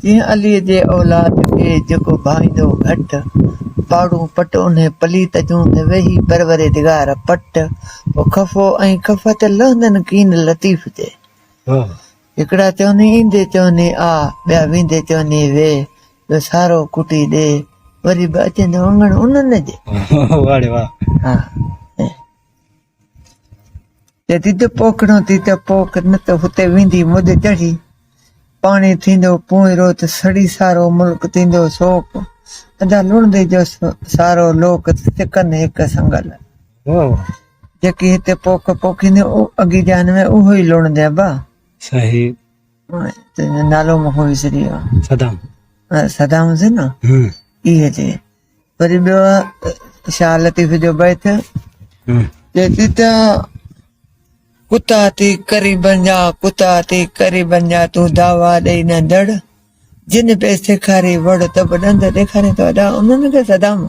जीअं अलीअ जे औलाद खे जेको भाईंदो घट पाड़ू पट उन पलीत जूं वेही परवरदिगार पट पोइ खफ़ो ऐं खफ़त लहंदनि कीन लतीफ़ जे हिकिड़ा चवनी ईंदे चवनी आ ॿिया वेंदे चवनी वे ॿियो सारो कुटी ॾे वरी बि अचनि वङण उन्हनि जे हा चए थी त पोखणो थी त पोख न त हुते वेंदी मुद चढ़ी पाणी थींदो पूरो त सड़ी सारो मुल्क थींदो सोप अदा लुणंदे जो सारो लोक चिकन हिकु संगल जेकी हिते पोख पोखींदे अॻी जान में उहो ई लुणंदे बा सही नालो मूंखे विसरी वियो सदाम से न इहे जे वरी ॿियो शाह लतीफ़ जो बैत चए थी त कुता थी करी बन जा तूं दावा ॾेई न दड़ जिन पे सेखारी वड़ त बि ॾंद ॾेखारे थो अॾा उन्हनि खे सदाम